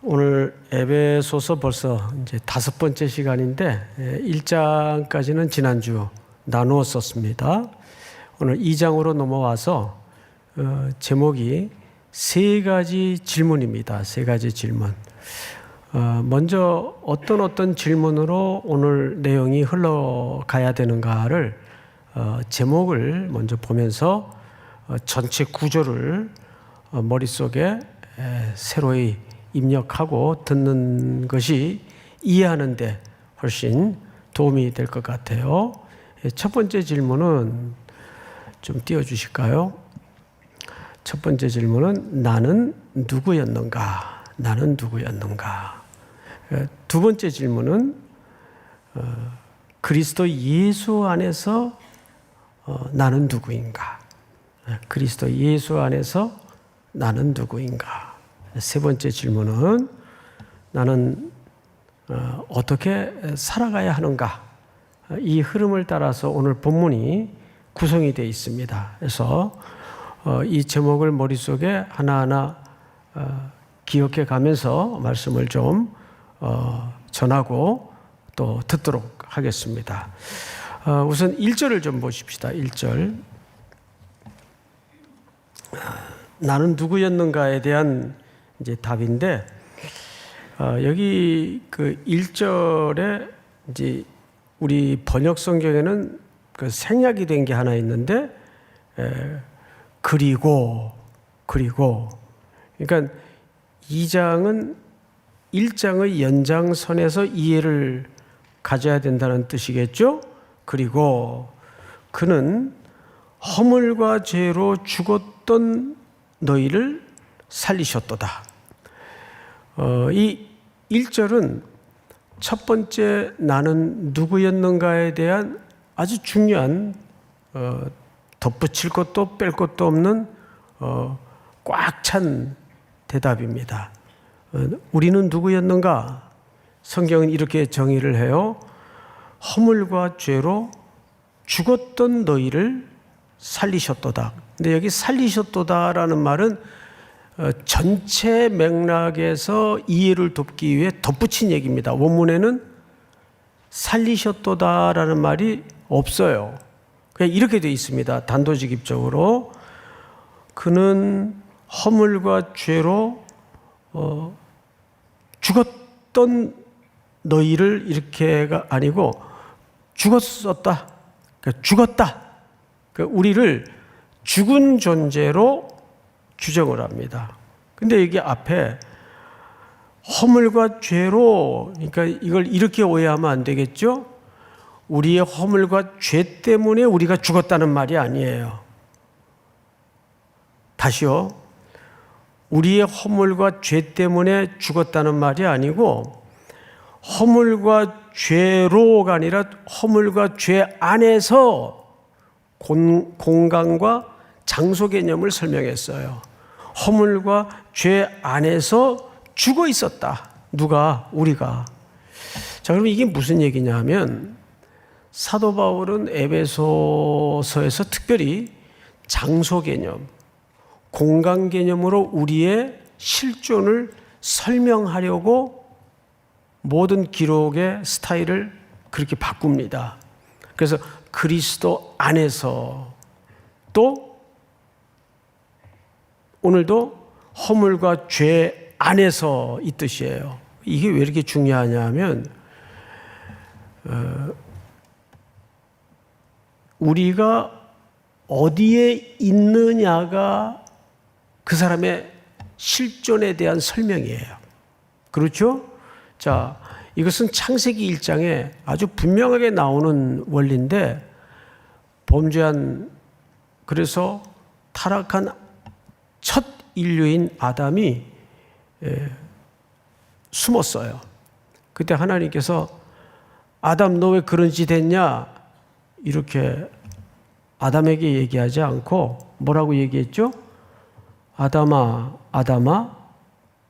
오늘 에베소서 벌써 이제 5번째 시간인데 1장까지는 지난주 나누었었습니다. 오늘 2장으로 넘어와서 제목이 3가지 질문입니다. 3가지 질문. 먼저 어떤 질문으로 오늘 내용이 흘러가야 되는가를 제목을 먼저 보면서 전체 구조를 머릿속에 새로이 입력하고 듣는 것이 이해하는 데 훨씬 도움이 될 것 같아요. 첫 번째 질문은 좀 띄워주실까요? 첫 번째 질문은 나는 누구였는가? 나는 누구였는가? 두 번째 질문은 그리스도 예수 안에서 나는 누구인가? 그리스도 예수 안에서 나는 누구인가? 세 번째 질문은 나는 어떻게 살아가야 하는가? 이 흐름을 따라서 오늘 본문이 구성이 되어 있습니다. 그래서 이 제목을 머릿속에 하나하나 기억해 가면서 말씀을 좀 전하고 또 듣도록 하겠습니다. 우선 1절을 좀 보십시다. 1절. 나는 누구였는가에 대한 이제 답인데, 여기 그 1절에 이제 우리 번역 성경에는 그 생략이 된 게 하나 있는데, 그리고 그러니까 2장은 1장의 연장선에서 이해를 가져야 된다는 뜻이겠죠? 그리고 그는 허물과 죄로 죽었던 너희를 살리셨도다. 이 1절은 첫 번째 나는 누구였는가에 대한 아주 중요한 덧붙일 것도 뺄 것도 없는 꽉 찬 대답입니다. 우리는 누구였는가? 성경은 이렇게 정의를 해요. 허물과 죄로 죽었던 너희를 살리셨도다. 근데 여기 살리셨도다라는 말은 전체 맥락에서 이해를 돕기 위해 덧붙인 얘기입니다. 원문에는 살리셨도다라는 말이 없어요. 그냥 이렇게 되어 있습니다. 단도직입적으로. 그는 허물과 죄로 죽었던 너희를 이렇게가 아니고 죽었었다. 그러니까 죽었다. 그러니까 우리를 죽은 존재로 규정을 합니다. 근데 여기 앞에 허물과 죄로, 그러니까 이걸 이렇게 오해하면 안 되겠죠? 우리의 허물과 죄 때문에 우리가 죽었다는 말이 아니에요. 다시요. 우리의 허물과 죄 때문에 죽었다는 말이 아니고 허물과 죄로가 아니라 허물과 죄 안에서 공간과 장소 개념을 설명했어요. 허물과 죄 안에서 죽어 있었다. 누가? 우리가. 자, 그럼 이게 무슨 얘기냐 하면 사도 바울은 에베소서에서 특별히 장소 개념, 공간 개념으로 우리의 실존을 설명하려고 모든 기록의 스타일을 그렇게 바꿉니다. 그래서 그리스도 안에서 또 오늘도 허물과 죄 안에서 이 뜻이에요. 이게 왜 이렇게 중요하냐 하면 우리가 어디에 있느냐가 그 사람의 실존에 대한 설명이에요. 그렇죠? 자, 이것은 창세기 1장에 아주 분명하게 나오는 원리인데 그래서 타락한 첫 인류인 아담이 숨었어요. 그때 하나님께서 아담 너 왜 그런 짓 했냐? 이렇게 아담에게 얘기하지 않고 뭐라고 얘기했죠? 아담아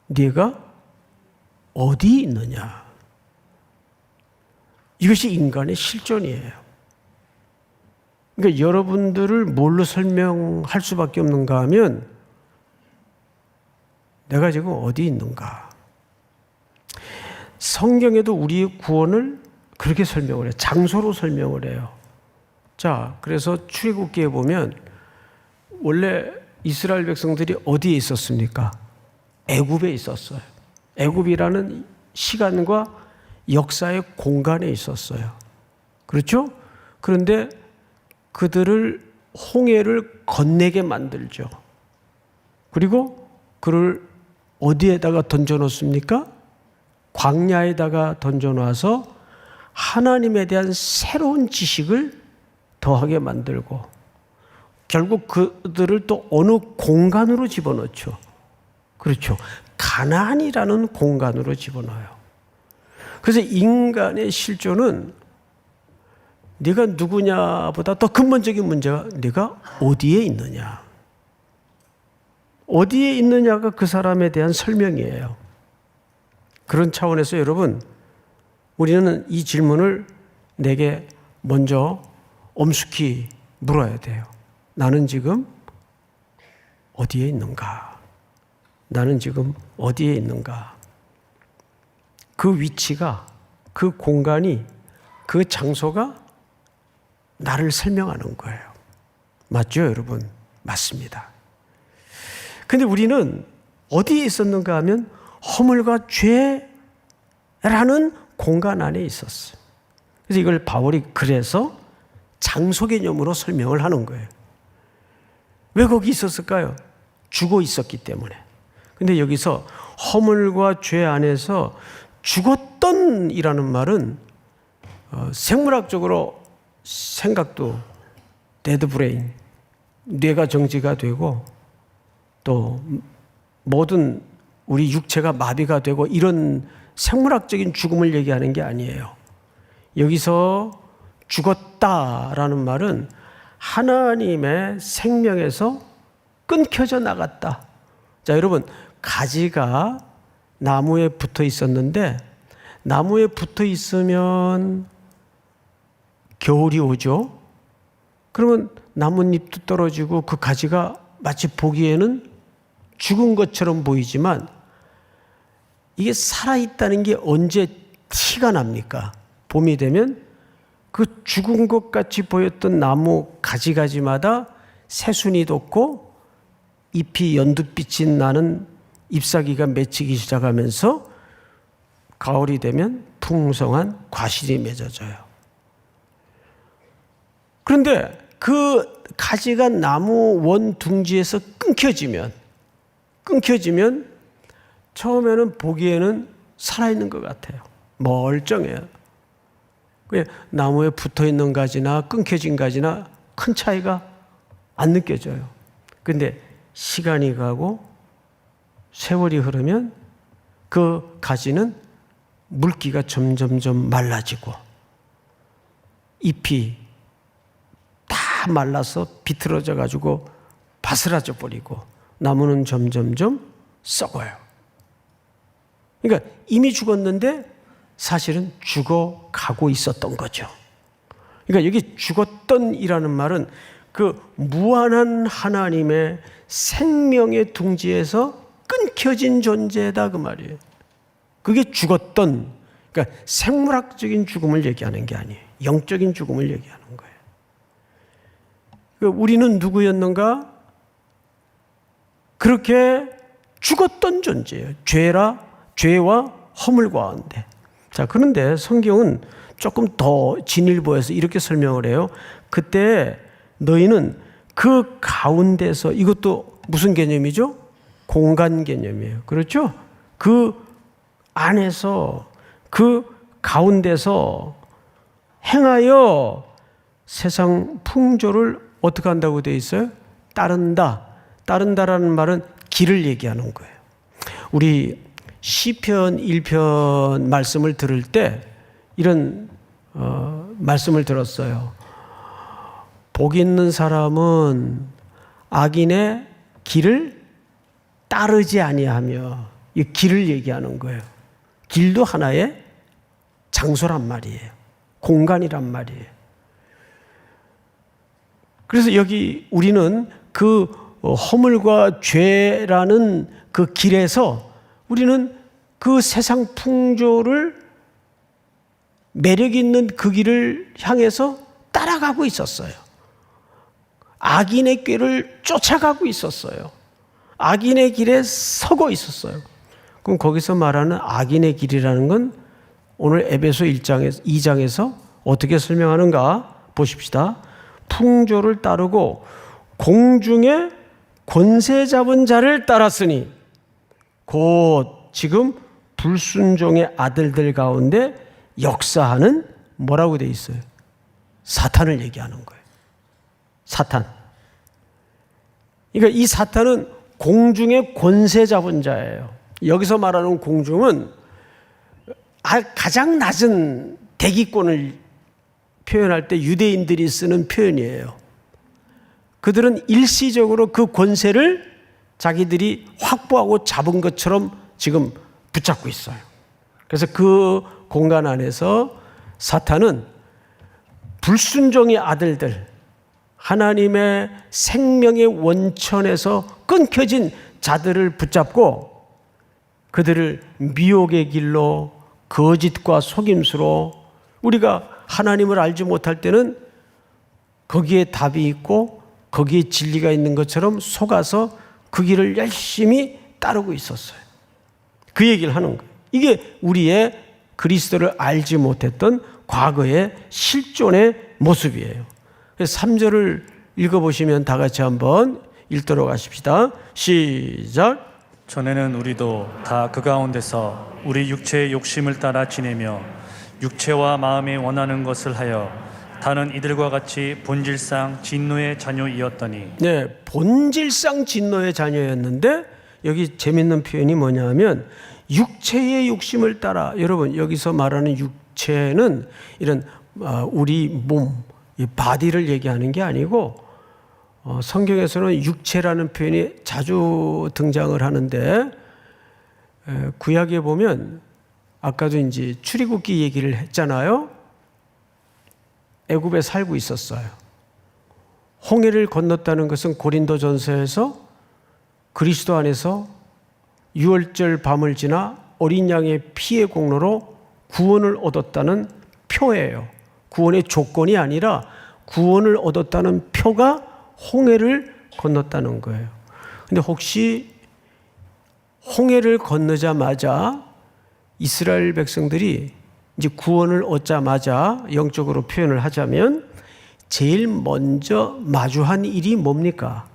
네가 어디 있느냐? 이것이 인간의 실존이에요. 그러니까 여러분들을 뭘로 설명할 수밖에 없는가 하면 내가 지금 어디 있는가? 성경에도 우리의 구원을 그렇게 설명을 해요. 장소로 설명을 해요. 자, 그래서 출애굽기에 보면 원래 이스라엘 백성들이 어디에 있었습니까? 애굽에 있었어요. 애굽이라는 시간과 역사의 공간에 있었어요. 그렇죠? 그런데 그들을 홍해를 건네게 만들죠. 그리고 그를 어디에다가 던져놓습니까? 광야에다가 던져놔서 하나님에 대한 새로운 지식을 더하게 만들고 결국 그들을 또 어느 공간으로 집어넣죠. 그렇죠. 가나안이라는 공간으로 집어넣어요. 그래서 인간의 실존은 네가 누구냐보다 더 근본적인 문제가 네가 어디에 있느냐. 어디에 있느냐가 그 사람에 대한 설명이에요. 그런 차원에서 여러분, 우리는 이 질문을 내게 먼저 엄숙히 물어야 돼요. 나는 지금 어디에 있는가? 나는 지금 어디에 있는가? 그 위치가, 그 공간이, 그 장소가 나를 설명하는 거예요. 맞죠, 여러분? 맞습니다. 근데 우리는 어디에 있었는가 하면 허물과 죄라는 공간 안에 있었어요. 그래서 이걸 바울이 그래서 장소 개념으로 설명을 하는 거예요. 왜 거기 있었을까요? 죽어 있었기 때문에. 근데 여기서 허물과 죄 안에서 죽었던 이라는 말은 생물학적으로 생각도 데드 브레인, 뇌가 정지가 되고 또 모든 우리 육체가 마비가 되고 이런 생물학적인 죽음을 얘기하는 게 아니에요. 여기서 죽었다라는 말은 하나님의 생명에서 끊겨져 나갔다. 자, 여러분, 가지가 나무에 붙어 있었는데 나무에 붙어 있으면 겨울이 오죠. 그러면 나뭇잎도 떨어지고 그 가지가 마치 보기에는 죽은 것처럼 보이지만 이게 살아있다는 게 언제 티가 납니까? 봄이 되면 그 죽은 것 같이 보였던 나무 가지가지마다 새순이 돋고 잎이 연두빛이 나는 잎사귀가 맺히기 시작하면서 가을이 되면 풍성한 과실이 맺어져요. 그런데 그 가지가 나무 원 둥지에서 끊겨지면 처음에는 보기에는 살아있는 것 같아요. 멀쩡해요. 나무에 붙어있는 가지나 끊겨진 가지나 큰 차이가 안 느껴져요. 그런데 시간이 가고 세월이 흐르면 그 가지는 물기가 점점점 말라지고 잎이 다 말라서 비틀어져 가지고 바스라져 버리고 나무는 점점점 썩어요. 그러니까 이미 죽었는데 사실은 죽어가고 있었던 거죠. 그러니까 여기 죽었던이라는 말은 그 무한한 하나님의 생명의 둥지에서 끊겨진 존재다 그 말이에요. 그게 죽었던, 그러니까 생물학적인 죽음을 얘기하는 게 아니에요. 영적인 죽음을 얘기하는 거예요. 그러니까 우리는 누구였는가? 그렇게 죽었던 존재예요. 죄와 허물 가운데. 자, 그런데 성경은 조금 더 진일보해서 이렇게 설명을 해요. 그때 너희는 그 가운데서, 이것도 무슨 개념이죠? 공간 개념이에요. 그렇죠? 그 안에서, 그 가운데서 행하여 세상 풍조를 어떻게 한다고 되어 있어요? 따른다. 따른다라는 말은 길을 얘기하는 거예요. 우리 시편 1편 말씀을 들을 때 이런 말씀을 들었어요. 복 있는 사람은 악인의 길을 따르지 아니하며, 이 길을 얘기하는 거예요. 길도 하나의 장소란 말이에요. 공간이란 말이에요. 그래서 여기 우리는 그 허물과 죄라는 그 길에서 우리는 그 세상 풍조를 매력 있는 그 길을 향해서 따라가고 있었어요. 악인의 꾀를 쫓아가고 있었어요. 악인의 길에 서고 있었어요. 그럼 거기서 말하는 악인의 길이라는 건 오늘 에베소 2장에서 어떻게 설명하는가 보십시다. 풍조를 따르고 공중에 권세 잡은 자를 따랐으니 곧 지금 불순종의 아들들 가운데 역사하는 뭐라고 되어 있어요? 사탄을 얘기하는 거예요. 사탄. 그러니까 이 사탄은 공중의 권세 잡은 자예요. 여기서 말하는 공중은 가장 낮은 대기권을 표현할 때 유대인들이 쓰는 표현이에요. 그들은 일시적으로 그 권세를 자기들이 확보하고 잡은 것처럼 지금 붙잡고 있어요. 그래서 그 공간 안에서 사탄은 불순종의 아들들, 하나님의 생명의 원천에서 끊겨진 자들을 붙잡고 그들을 미혹의 길로 거짓과 속임수로 우리가 하나님을 알지 못할 때는 거기에 답이 있고 거기에 진리가 있는 것처럼 속아서 그 길을 열심히 따르고 있었어요. 그 얘기를 하는 거예요. 이게 우리의 그리스도를 알지 못했던 과거의 실존의 모습이에요. 그래서 3절을 읽어보시면 다 같이 한번 읽도록 하십시다. 시작. 전에는 우리도 다 그 가운데서 우리 육체의 욕심을 따라 지내며 육체와 마음이 원하는 것을 하여 다른 이들과 같이 본질상 진노의 자녀이었더니. 네, 본질상 진노의 자녀였는데 여기 재밌는 표현이 뭐냐면 육체의 욕심을 따라. 여러분 여기서 말하는 육체는 이런 우리 몸, 이 바디를 얘기하는 게 아니고 성경에서는 육체라는 표현이 자주 등장을 하는데 구약에 보면 아까도 이제 출애굽기 얘기를 했잖아요. 애굽에 살고 있었어요. 홍해를 건넜다는 것은 고린도전서에서 그리스도 안에서 유월절 밤을 지나 어린 양의 피의 공로로 구원을 얻었다는 표예요. 구원의 조건이 아니라 구원을 얻었다는 표가 홍해를 건넜다는 거예요. 근데 혹시 홍해를 건너자마자 이스라엘 백성들이 이제 구원을 얻자마자 영적으로 표현을 하자면 제일 먼저 마주한 일이 뭡니까?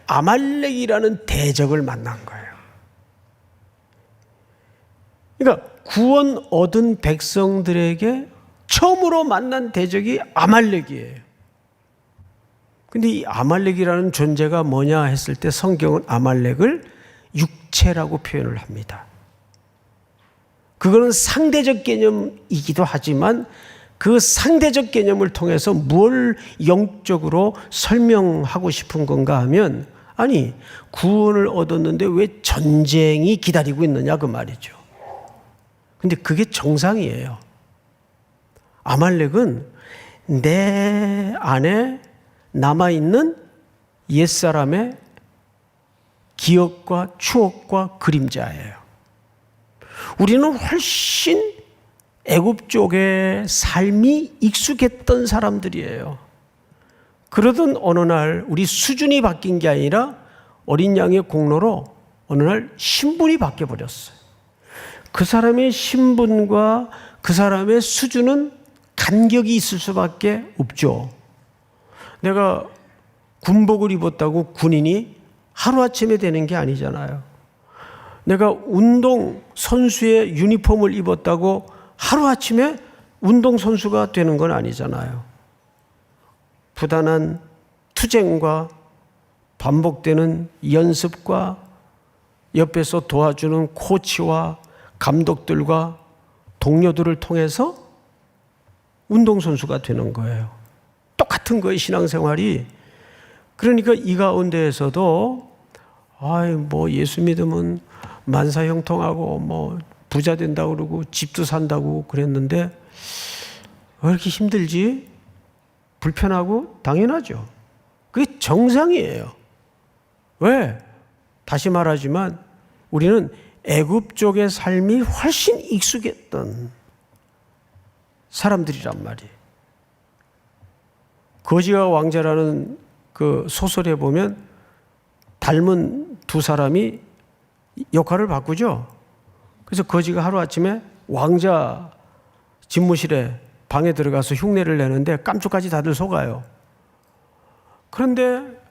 아말렉이라는 대적을 만난 거예요. 그러니까 구원 얻은 백성들에게 처음으로 만난 대적이 아말렉이에요. 근데 이 아말렉이라는 존재가 뭐냐 했을 때 성경은 아말렉을 육체라고 표현을 합니다. 그거는 상대적 개념이기도 하지만 그 상대적 개념을 통해서 뭘 영적으로 설명하고 싶은 건가 하면 아니 구원을 얻었는데 왜 전쟁이 기다리고 있느냐 그 말이죠. 근데 그게 정상이에요. 아말렉은 내 안에 남아있는 옛사람의 기억과 추억과 그림자예요. 우리는 훨씬 애굽 쪽의 삶이 익숙했던 사람들이에요. 그러던 어느 날 우리 수준이 바뀐 게 아니라 어린 양의 공로로 어느 날 신분이 바뀌어버렸어요. 그 사람의 신분과 그 사람의 수준은 간격이 있을 수밖에 없죠. 내가 군복을 입었다고 군인이 하루아침에 되는 게 아니잖아요. 내가 운동선수의 유니폼을 입었다고 하루아침에 운동선수가 되는 건 아니잖아요. 부단한 투쟁과 반복되는 연습과 옆에서 도와주는 코치와 감독들과 동료들을 통해서 운동선수가 되는 거예요. 똑같은 거예요, 신앙생활이. 그러니까 이 가운데에서도 뭐 예수 믿으면 만사형통하고 뭐 부자 된다고 그러고 집도 산다고 그랬는데 왜 이렇게 힘들지? 불편하고 당연하죠. 그게 정상이에요. 왜? 다시 말하지만 우리는 애굽 쪽의 삶이 훨씬 익숙했던 사람들이란 말이에요. 거지와 왕자라는 그 소설에 보면 닮은 두 사람이 역할을 바꾸죠. 그래서 거지가 하루아침에 왕자 집무실에 방에 들어가서 흉내를 내는데 깜짝까지 다들 속아요. 그런데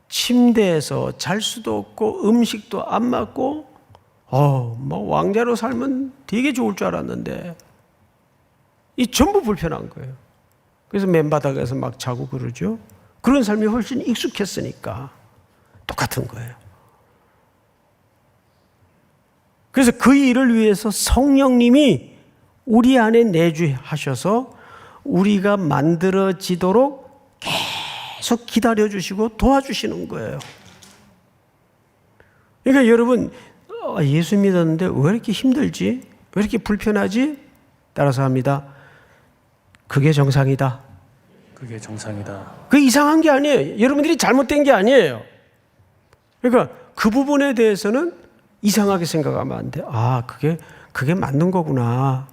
침대에서 잘 수도 없고 음식도 안 맞고 뭐 왕자로 살면 되게 좋을 줄 알았는데 이 전부 불편한 거예요. 그래서 맨바닥에서 막 자고 그러죠. 그런 삶이 훨씬 익숙했으니까 똑같은 거예요. 그래서 그 일을 위해서 성령님이 우리 안에 내주하셔서 우리가 만들어지도록 계속 기다려주시고 도와주시는 거예요. 그러니까 여러분, 예수 믿었는데 왜 이렇게 힘들지? 왜 이렇게 불편하지? 따라서 합니다. 그게 정상이다. 그게 정상이다. 그게 이상한 게 아니에요. 여러분들이 잘못된 게 아니에요. 그러니까 그 부분에 대해서는 이상하게 생각하면 안 돼. 그게 맞는 거구나.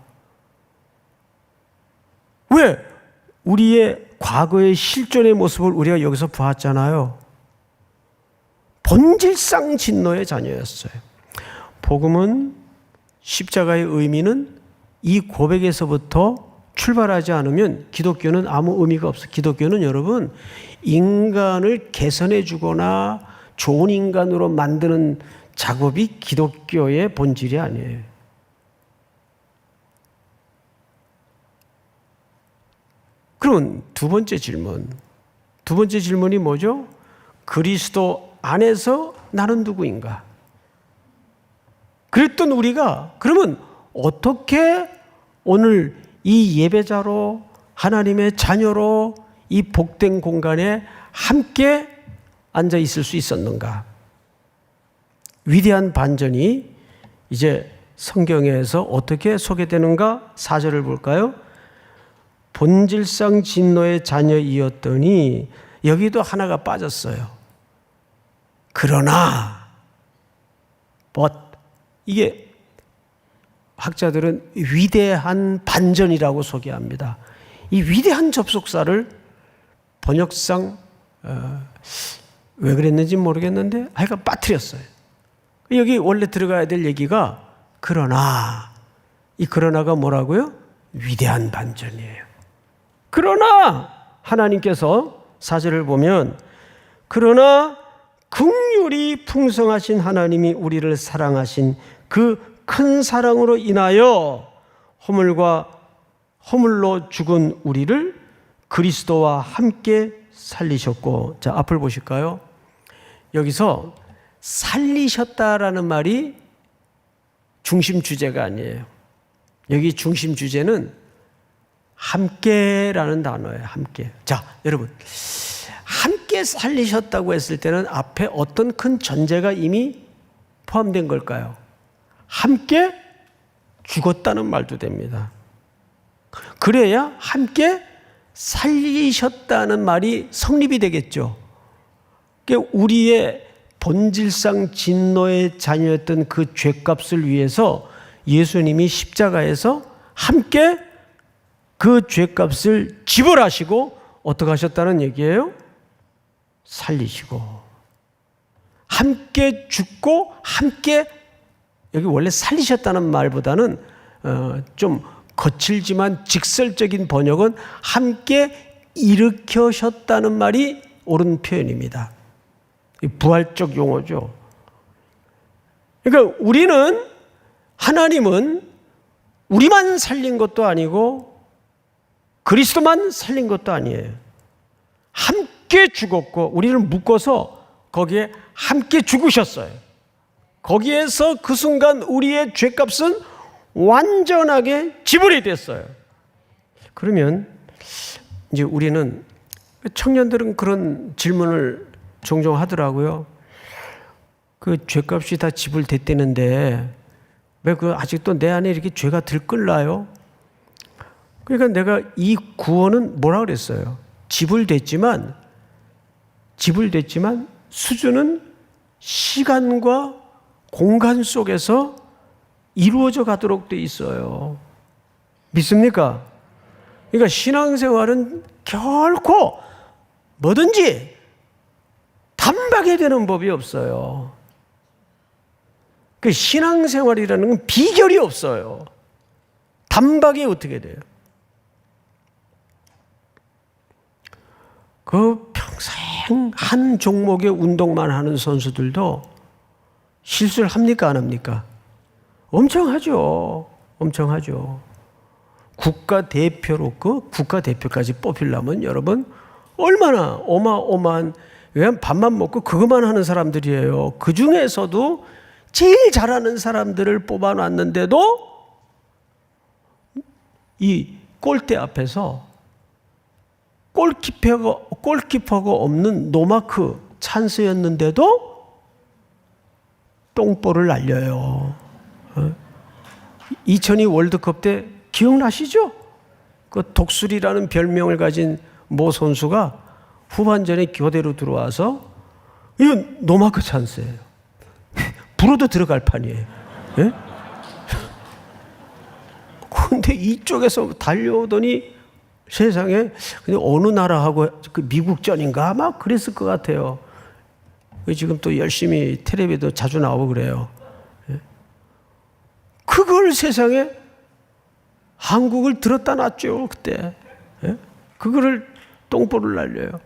왜? 우리의 과거의 실존의 모습을 우리가 여기서 보았잖아요. 본질상 진노의 자녀였어요. 복음은 십자가의 의미는 이 고백에서부터 출발하지 않으면 기독교는 아무 의미가 없어요. 기독교는 여러분 인간을 개선해 주거나 좋은 인간으로 만드는 작업이 기독교의 본질이 아니에요. 그러면 두 번째 질문이 뭐죠? 그리스도 안에서 나는 누구인가? 그랬던 우리가 그러면 어떻게 오늘 이 예배자로 하나님의 자녀로 이 복된 공간에 함께 앉아 있을 수 있었는가? 위대한 반전이 이제 성경에서 어떻게 소개되는가? 4절을 볼까요? 본질상 진노의 자녀이었더니 여기도 하나가 빠졌어요. 그러나 이게 학자들은 위대한 반전이라고 소개합니다. 이 위대한 접속사를 번역상 왜 그랬는지 모르겠는데 하여간 빠뜨렸어요. 여기 원래 들어가야 될 얘기가 그러나, 이 그러나가 뭐라고요? 위대한 반전이에요. 그러나 하나님께서 4절을 보면 그러나 긍휼이 풍성하신 하나님이 우리를 사랑하신 그 큰 사랑으로 인하여 허물로 죽은 우리를 그리스도와 함께 살리셨고, 자, 앞을 보실까요? 여기서 살리셨다라는 말이 중심 주제가 아니에요. 여기 중심 주제는 함께라는 단어예요. 함께. 자, 여러분, 함께 살리셨다고 했을 때는 앞에 어떤 큰 전제가 이미 포함된 걸까요? 함께 죽었다는 말도 됩니다. 그래야 함께 살리셨다는 말이 성립이 되겠죠. 그러니까 우리의 본질상 진노의 자녀였던 그 죄값을 위해서 예수님이 십자가에서 함께 그 죄값을 지불하시고 어떻게 하셨다는 얘기예요? 살리시고 함께 죽고 함께, 여기 원래 살리셨다는 말보다는 좀 거칠지만 직설적인 번역은 함께 일으켜셨다는 말이 옳은 표현입니다. 부활적 용어죠. 그러니까 하나님은 우리만 살린 것도 아니고 그리스도만 살린 것도 아니에요. 함께 죽었고 우리를 묶어서 거기에 함께 죽으셨어요. 거기에서 그 순간 우리의 죄값은 완전하게 지불이 됐어요. 그러면 이제 우리는, 청년들은 그런 질문을 종종 하더라고요. 그 죄값이 다 지불됐다는데 왜 아직도 내 안에 이렇게 죄가 들끓나요? 그러니까 내가 이 구원은 뭐라 그랬어요? 지불됐지만 수준은 시간과 공간 속에서 이루어져 가도록 돼 있어요. 믿습니까? 그러니까 신앙생활은 결코 뭐든지 단박에 되는 법이 없어요. 그 신앙생활이라는 건 비결이 없어요. 단박에 어떻게 돼요? 그 평생 한 종목의 운동만 하는 선수들도 실수를 합니까? 안 합니까? 엄청 하죠. 엄청 하죠. 국가대표로 국가대표까지 뽑히려면 여러분 얼마나 어마어마한 그냥 밥만 먹고 그것만 하는 사람들이에요. 그 중에서도 제일 잘하는 사람들을 뽑아놨는데도 이 골대 앞에서 골키퍼가 없는 노마크 찬스였는데도 똥볼을 날려요. 2002 월드컵 때 기억나시죠? 그 독수리라는 별명을 가진 모 선수가 후반전에 교대로 들어와서 이건 노마크 찬스예요. 불어도 들어갈 판이에요. 예? 근데 이쪽에서 달려오더니 세상에 근데 어느 나라하고 그 미국전인가 아마 그랬을 것 같아요. 지금 또 열심히 텔레비도 자주 나오고 그래요. 예? 그걸 세상에 한국을 들었다 놨죠 그때. 예? 그거를 똥볼을 날려요.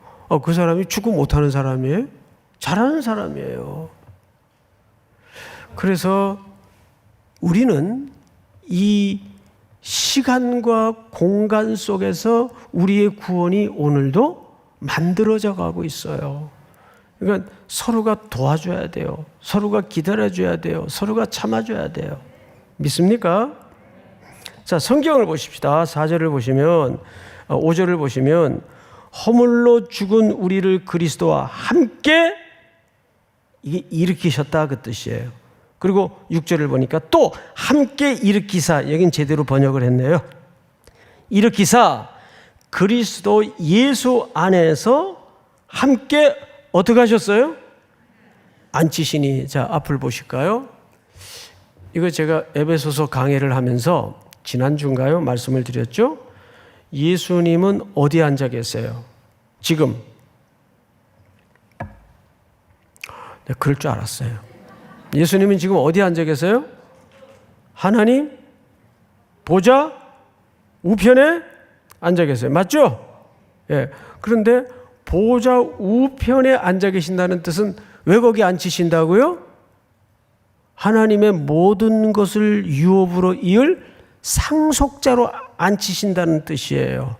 그 사람이 축구 못하는 사람이에요? 잘하는 사람이에요. 그래서 우리는 이 시간과 공간 속에서 우리의 구원이 오늘도 만들어져 가고 있어요. 그러니까 서로가 도와줘야 돼요. 서로가 기다려줘야 돼요. 서로가 참아줘야 돼요. 믿습니까? 자, 성경을 보십시다. 4절을 보시면 5절을 보시면 허물로 죽은 우리를 그리스도와 함께 이게 일으키셨다 그 뜻이에요. 그리고 6절을 보니까 또 함께 일으키사, 여긴 제대로 번역을 했네요. 일으키사 그리스도 예수 안에서 함께 어떻게 하셨어요? 앉히시니. 자, 앞을 보실까요? 이거 제가 에베소서 강해를 하면서 지난주인가요? 말씀을 드렸죠? 예수님은 어디에 앉아 계세요? 지금. 네, 그럴 줄 알았어요. 예수님은 지금 어디에 앉아 계세요? 하나님 보좌 우편에 앉아 계세요. 맞죠? 예. 그런데 보좌 우편에 앉아 계신다는 뜻은 왜 거기 앉히신다고요? 하나님의 모든 것을 유업으로 이을 상속자로 앉히신다는 뜻이에요.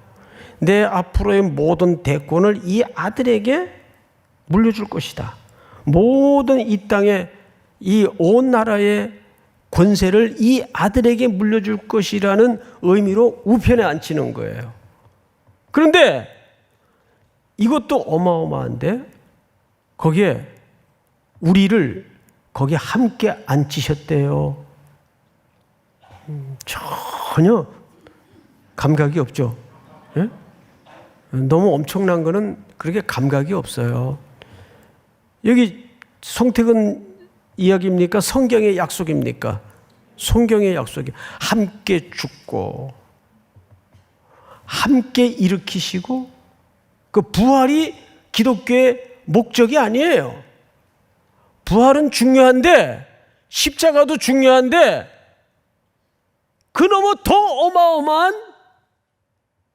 내 앞으로의 모든 대권을 이 아들에게 물려줄 것이다. 모든 이 땅에 이 온 나라의 권세를 이 아들에게 물려줄 것이라는 의미로 우편에 앉히는 거예요. 그런데 이것도 어마어마한데 거기에 우리를 거기에 함께 앉히셨대요. 전혀 감각이 없죠. 예? 너무 엄청난 거는 그렇게 감각이 없어요. 여기 송택은 이야기입니까? 성경의 약속입니까? 성경의 약속이 함께 죽고 함께 일으키시고 그 부활이 기독교의 목적이 아니에요. 부활은 중요한데 십자가도 중요한데 그 너무 더 어마어마한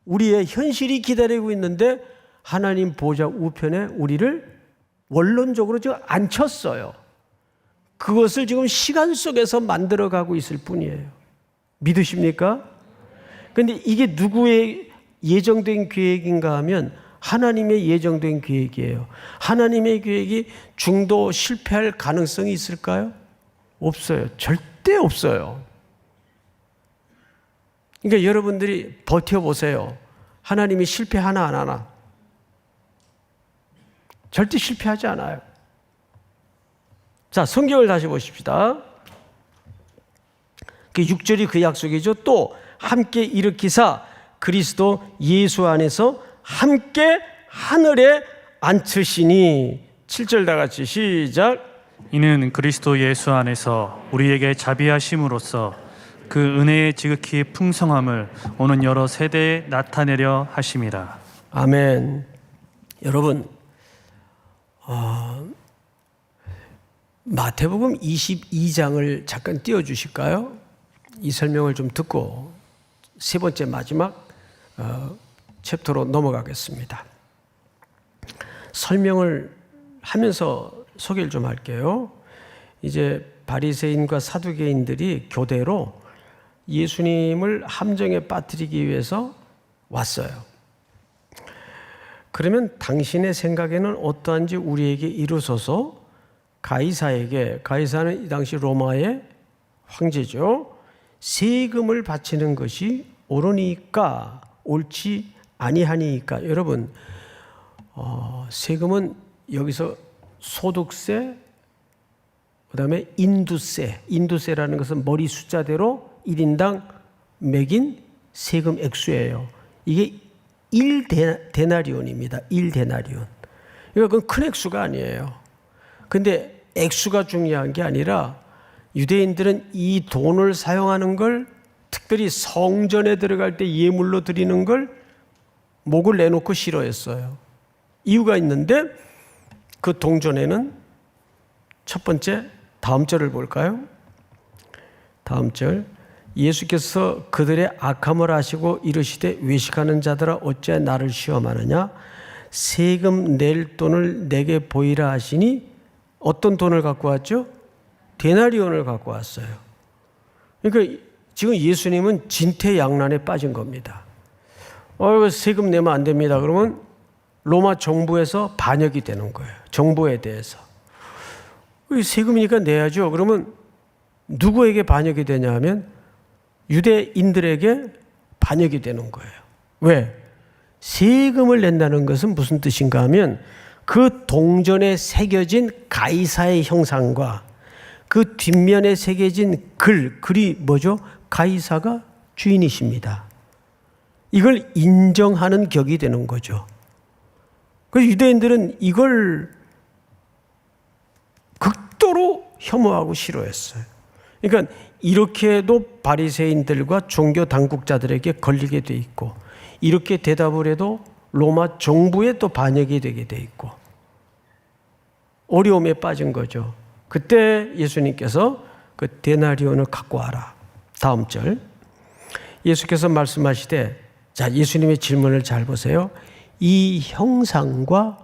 우리의 현실이 기다리고 있는데 하나님 보좌 우편에 우리를 원론적으로 지금 앉혔어요. 그것을 지금 시간 속에서 만들어가고 있을 뿐이에요. 믿으십니까? 그런데 이게 누구의 예정된 계획인가 하면 하나님의 예정된 계획이에요. 하나님의 계획이 중도 실패할 가능성이 있을까요? 없어요. 절대 없어요. 그러니까 여러분들이 버텨보세요. 하나님이 실패하나 안 하나? 절대 실패하지 않아요. 자, 성경을 다시 보십시다. 그 6절이 그 약속이죠. 또 함께 일으키사 그리스도 예수 안에서 함께 하늘에 앉히시니. 7절 다 같이 시작. 이는 그리스도 예수 안에서 우리에게 자비하심으로써 그 은혜의 지극히 풍성함을 오는 여러 세대에 나타내려 하심이라. 아멘. 여러분, 마태복음 22장을 잠깐 띄워주실까요? 이 설명을 좀 듣고 세 번째 마지막 챕터로 넘어가겠습니다. 설명을 하면서 소개를 좀 할게요. 이제 바리새인과 사두개인들이 교대로 예수님을 함정에 빠뜨리기 위해서 왔어요. 그러면 당신의 생각에는 어떠한지 우리에게 이루소서. 가이사는 이 당시 로마의 황제죠. 세금을 바치는 것이 옳으니까 옳지 아니하니까. 여러분, 세금은 여기서 소득세, 그다음에 인두세라는 것은 머리 숫자대로 1인당 매긴 세금 액수예요. 이게 1데나리온입니다. 1데나리온. 그러니까 그건 큰 액수가 아니에요. 근데 액수가 중요한 게 아니라 유대인들은 이 돈을 사용하는 걸, 특별히 성전에 들어갈 때 예물로 드리는 걸 목을 내놓고 싫어했어요. 이유가 있는데 그 동전에는 첫 번째, 다음 절을 볼까요? 다음 절. 예수께서 그들의 악함을 아시고 이르시되 외식하는 자들아 어찌하여 나를 시험하느냐? 세금 낼 돈을 내게 보이라 하시니 어떤 돈을 갖고 왔죠? 데나리온을 갖고 왔어요. 그러니까 지금 예수님은 진퇴양난에 빠진 겁니다. 세금 내면 안 됩니다. 그러면 로마 정부에서 반역이 되는 거예요. 정부에 대해서. 세금이니까 내야죠. 그러면 누구에게 반역이 되냐 하면 유대인들에게 반역이 되는 거예요. 왜? 세금을 낸다는 것은 무슨 뜻인가 하면 그 동전에 새겨진 가이사의 형상과 그 뒷면에 새겨진 글이 뭐죠? 가이사가 주인이십니다. 이걸 인정하는 격이 되는 거죠. 그래서 유대인들은 이걸 극도로 혐오하고 싫어했어요. 그러니까 이렇게도 바리새인들과 종교 당국자들에게 걸리게 돼 있고, 이렇게 대답을 해도 로마 정부에 또 반역이 되게 돼 있고, 어려움에 빠진 거죠. 그때 예수님께서 그 데나리온을 갖고 와라. 다음 절. 예수께서 말씀하시되, 자, 예수님의 질문을 잘 보세요. 이 형상과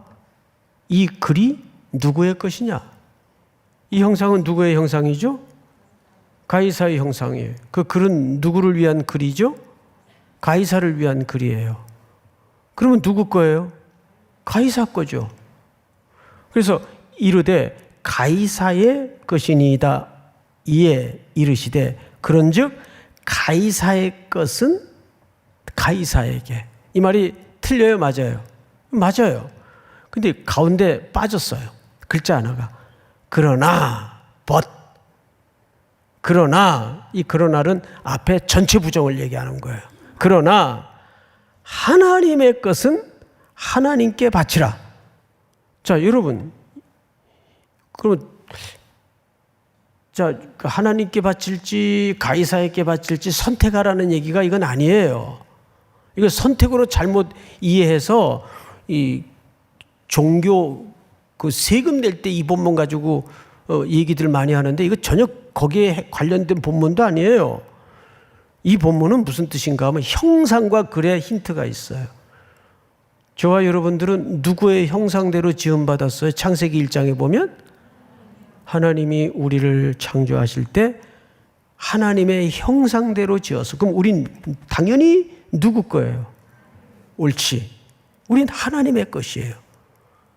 이 글이 누구의 것이냐? 이 형상은 누구의 형상이죠? 가이사의 형상이에요. 그 글은 누구를 위한 글이죠? 가이사를 위한 글이에요. 그러면 누구 거예요? 가이사 거죠. 그래서 이르되 가이사의 것이니이다. 이에 이르시되 그런즉 가이사의 것은 가이사에게. 이 말이 틀려요, 맞아요? 맞아요. 근데 가운데 빠졌어요. 글자 하나가. 그러나 그러나, 이 그러나는 앞에 전체 부정을 얘기하는 거예요. 그러나 하나님의 것은 하나님께 바치라. 자, 여러분, 그러면 자, 하나님께 바칠지 가이사에게 바칠지 선택하라는 얘기가 이건 아니에요. 이거 선택으로 잘못 이해해서 이 종교 그 세금 낼 때 이 본문 가지고 얘기들 많이 하는데 이거 전혀 거기에 관련된 본문도 아니에요. 이 본문은 무슨 뜻인가 하면 형상과 글에 힌트가 있어요. 저와 여러분들은 누구의 형상대로 지음받았어요? 창세기 1장에 보면 하나님이 우리를 창조하실 때 하나님의 형상대로 지어서, 그럼 우린 당연히 누구 거예요? 옳지. 우린 하나님의 것이에요.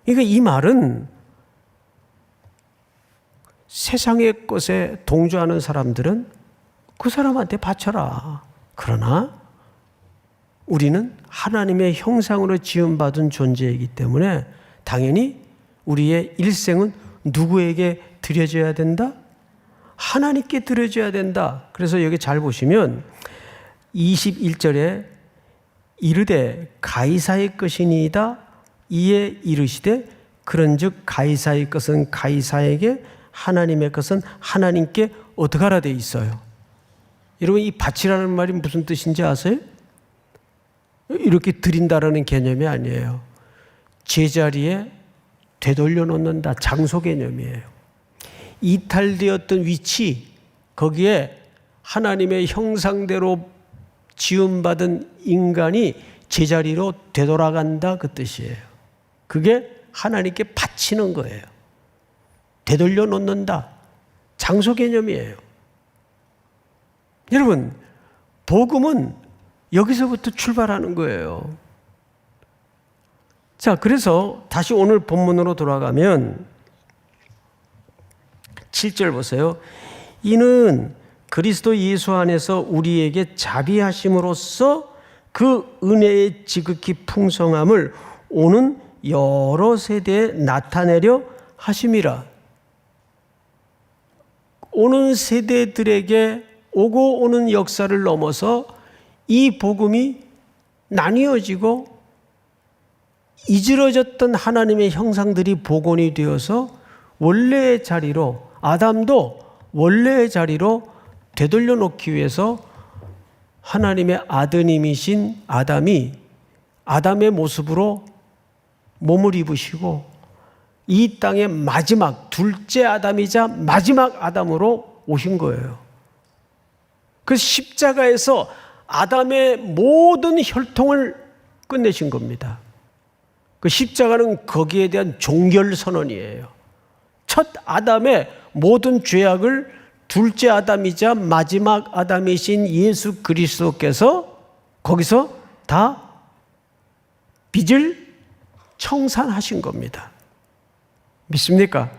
그러니까 이 말은 세상의 것에 동조하는 사람들은 그 사람한테 바쳐라. 그러나 우리는 하나님의 형상으로 지음받은 존재이기 때문에 당연히 우리의 일생은 누구에게 드려져야 된다? 하나님께 드려져야 된다. 그래서 여기 잘 보시면 21절에 이르되 가이사의 것이니이다. 이에 이르시되 그런즉 가이사의 것은 가이사에게 하나님의 것은 하나님께 어떻게 하라 돼 있어요? 여러분, 이 바치라는 말이 무슨 뜻인지 아세요? 이렇게 드린다라는 개념이 아니에요. 제자리에 되돌려 놓는다, 장소 개념이에요. 이탈되었던 위치, 거기에 하나님의 형상대로 지음받은 인간이 제자리로 되돌아간다, 그 뜻이에요. 그게 하나님께 바치는 거예요. 되돌려 놓는다, 장소 개념이에요. 여러분, 복음은 여기서부터 출발하는 거예요. 자, 그래서 다시 오늘 본문으로 돌아가면 7절 보세요. 이는 그리스도 예수 안에서 우리에게 자비하심으로써 그 은혜의 지극히 풍성함을 오는 여러 세대에 나타내려 하심이라. 오는 세대들에게 오고 오는 역사를 넘어서 이 복음이 나뉘어지고 이지러졌던 하나님의 형상들이 복원이 되어서 원래의 자리로, 아담도 원래의 자리로 되돌려 놓기 위해서 하나님의 아드님이신 아담이 아담의 모습으로 몸을 입으시고 이 땅의 마지막 둘째 아담이자 마지막 아담으로 오신 거예요. 그 십자가에서 아담의 모든 혈통을 끝내신 겁니다. 그 십자가는 거기에 대한 종결 선언이에요. 첫 아담의 모든 죄악을 둘째 아담이자 마지막 아담이신 예수 그리스도께서 거기서 다 빚을 청산하신 겁니다. 믿습니까?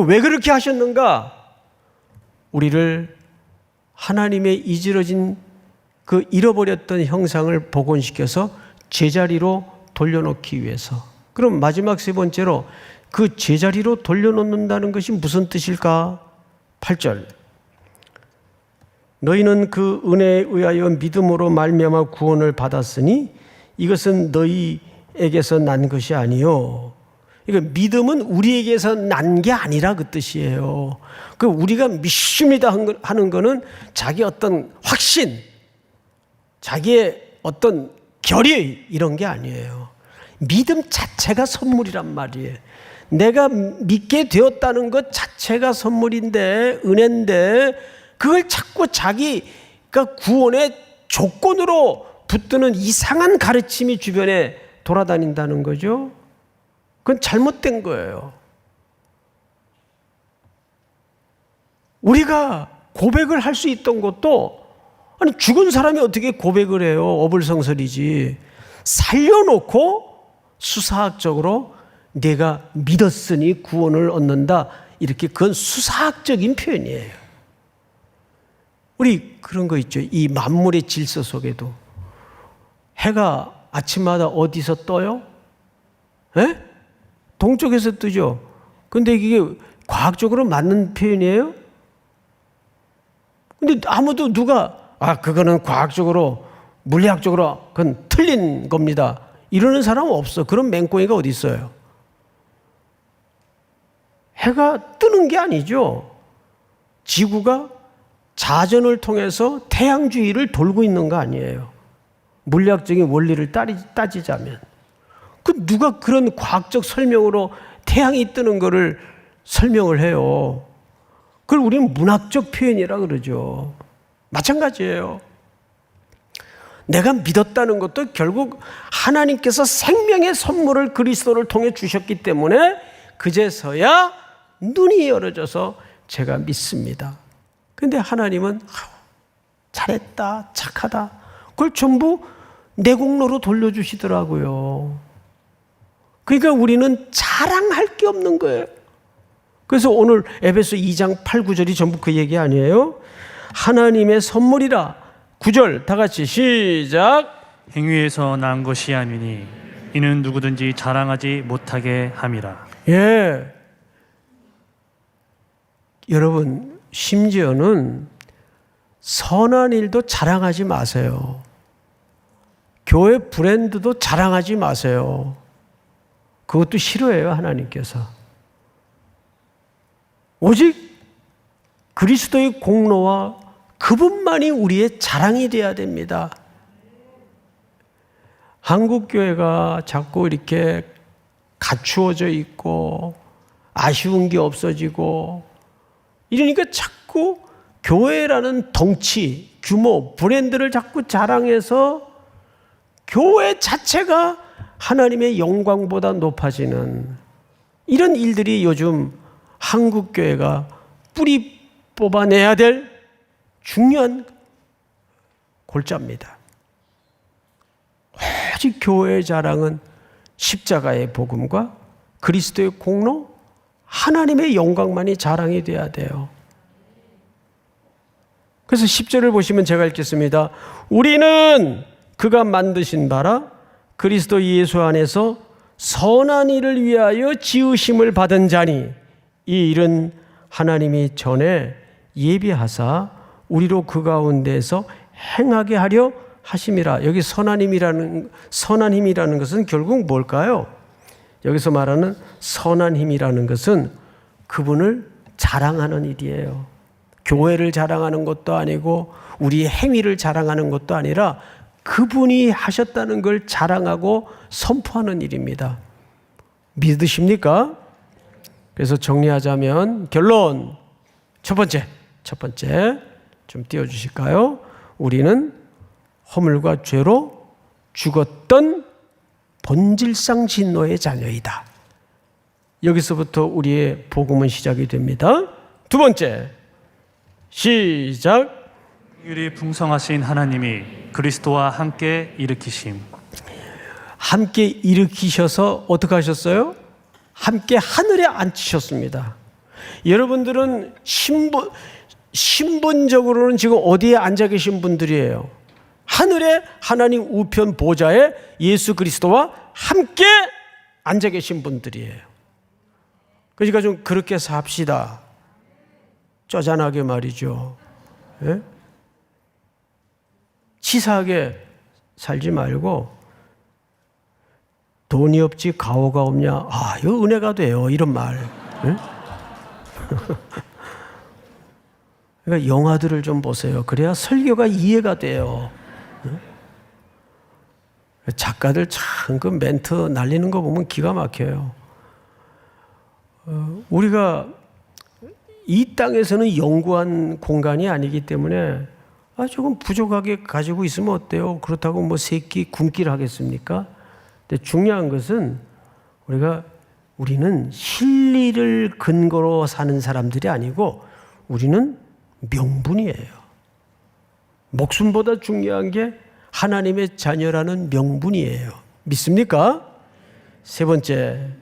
왜 그렇게 하셨는가? 우리를 하나님의 이지러진 그 잃어버렸던 형상을 복원시켜서 제자리로 돌려놓기 위해서. 그럼 마지막 세 번째로 그 제자리로 돌려놓는다는 것이 무슨 뜻일까? 8절. 너희는 그 은혜에 의하여 믿음으로 말미암아 구원을 받았으니 이것은 너희에게서 난 것이 아니요. 그러니까 믿음은 우리에게서 난 게 아니라 그 뜻이에요. 그 우리가 믿습니다 하는 거는 자기 어떤 확신, 자기의 어떤 결의 이런 게 아니에요. 믿음 자체가 선물이란 말이에요. 내가 믿게 되었다는 것 자체가 선물인데, 은혜인데, 그걸 자꾸 자기가 구원의 조건으로 붙드는 이상한 가르침이 주변에 돌아다닌다는 거죠. 그건 잘못된 거예요. 우리가 고백을 할 수 있던 것도, 아니 죽은 사람이 어떻게 고백을 해요? 어불성설이지. 살려놓고 수사학적으로 내가 믿었으니 구원을 얻는다, 이렇게, 그건 수사학적인 표현이에요. 우리 그런 거 있죠. 이 만물의 질서 속에도 해가 아침마다 어디서 떠요? 에? 동쪽에서 뜨죠. 근데 이게 과학적으로 맞는 표현이에요? 근데 아무도 누가 그거는 과학적으로, 물리학적으로 그건 틀린 겁니다, 이러는 사람은 없어. 그런 맹꽁이가 어디 있어요? 해가 뜨는 게 아니죠. 지구가 자전을 통해서 태양 주위를 돌고 있는 거 아니에요. 물리학적인 원리를 따지자면. 누가 그런 과학적 설명으로 태양이 뜨는 거를 설명을 해요? 그걸 우리는 문학적 표현이라 그러죠. 마찬가지예요. 내가 믿었다는 것도 결국 하나님께서 생명의 선물을 그리스도를 통해 주셨기 때문에 그제서야 눈이 열어져서 제가 믿습니다. 그런데 하나님은 잘했다, 착하다, 그걸 전부 내 공로로 돌려주시더라고요. 그러니까 우리는 자랑할 게 없는 거예요. 그래서 오늘 에베소 2장 8, 9절이 전부 그 얘기 아니에요? 하나님의 선물이라. 9절 다 같이 시작. 행위에서 난 것이 아니니 이는 누구든지 자랑하지 못하게 함이라. 예. 여러분, 심지어는 선한 일도 자랑하지 마세요. 교회 브랜드도 자랑하지 마세요. 그것도 싫어해요, 하나님께서. 오직 그리스도의 공로와 그분만이 우리의 자랑이 되어야 됩니다. 한국교회가 자꾸 이렇게 갖추어져 있고 아쉬운 게 없어지고 이러니까 자꾸 교회라는 덩치, 규모, 브랜드를 자꾸 자랑해서 교회 자체가 하나님의 영광보다 높아지는 이런 일들이 요즘 한국교회가 뿌리 뽑아내야 될 중요한 골자입니다. 오직 교회의 자랑은 십자가의 복음과 그리스도의 공로, 하나님의 영광만이 자랑이 돼야 돼요. 그래서 10절을 보시면 제가 읽겠습니다. 우리는 그가 만드신 바라 그리스도 예수 안에서 선한 일을 위하여 지으심을 받은 자니 이 일은 하나님이 전에 예비하사 우리로 그 가운데서 행하게 하려 하심이라. 여기 선한 힘이라는 것은 결국 뭘까요? 여기서 말하는 선한 힘이라는 것은 그분을 자랑하는 일이에요. 교회를 자랑하는 것도 아니고 우리의 행위를 자랑하는 것도 아니라 그분이 하셨다는 걸 자랑하고 선포하는 일입니다. 믿으십니까? 그래서 정리하자면 결론 첫 번째 좀 띄워주실까요? 우리는 허물과 죄로 죽었던 본질상 진노의 자녀이다. 여기서부터 우리의 복음은 시작이 됩니다. 두 번째 시작. 긍휼이 풍성하신 하나님이 그리스도와 함께 일으키심. 함께 일으키셔서 어떻게 하셨어요? 함께 하늘에 앉히셨습니다. 여러분들은 신분적으로는 지금 어디에 앉아 계신 분들이에요? 하늘에 하나님 우편 보좌에 예수 그리스도와 함께 앉아 계신 분들이에요. 그러니까 좀 그렇게 삽시다. 쪼잔하게 말이죠. 예? 치사하게 살지 말고 돈이 없지 가오가 없냐. 아, 이거 은혜가 돼요. 이런 말. 예? 그러니까 영화들을 좀 보세요. 그래야 설교가 이해가 돼요. 작가들 참 그 멘트 날리는 거 보면 기가 막혀요. 우리가 이 땅에서는 영구한 공간이 아니기 때문에 조금 부족하게 가지고 있으면 어때요? 그렇다고 뭐 세끼 굶기를 하겠습니까? 근데 중요한 것은 우리는 실리를 근거로 사는 사람들이 아니고 우리는 명분이에요. 목숨보다 중요한 게 하나님의 자녀라는 명분이에요. 믿습니까? 세 번째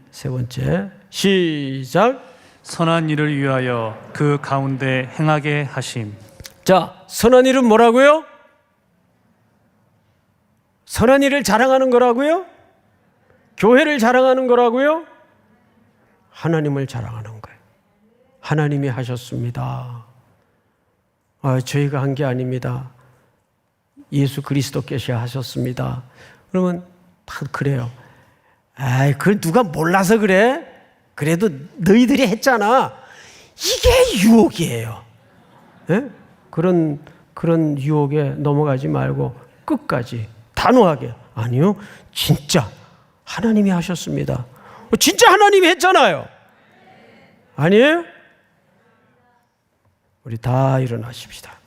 시작. 선한 일을 위하여 그 가운데 행하게 하심. 자, 선한 일은 뭐라고요? 선한 일을 자랑하는 거라고요? 교회를 자랑하는 거라고요? 하나님을 자랑하는 거예요. 하나님이 하셨습니다. 저희가 한 게 아닙니다. 예수 그리스도께서 하셨습니다. 그러면 다 그래요. 그걸 누가 몰라서 그래? 그래도 너희들이 했잖아. 이게 유혹이에요. 네? 그런 유혹에 넘어가지 말고 끝까지 단호하게 아니요, 진짜 하나님이 하셨습니다. 진짜 하나님이 했잖아요. 아니에요? 우리 다 일어나십시다.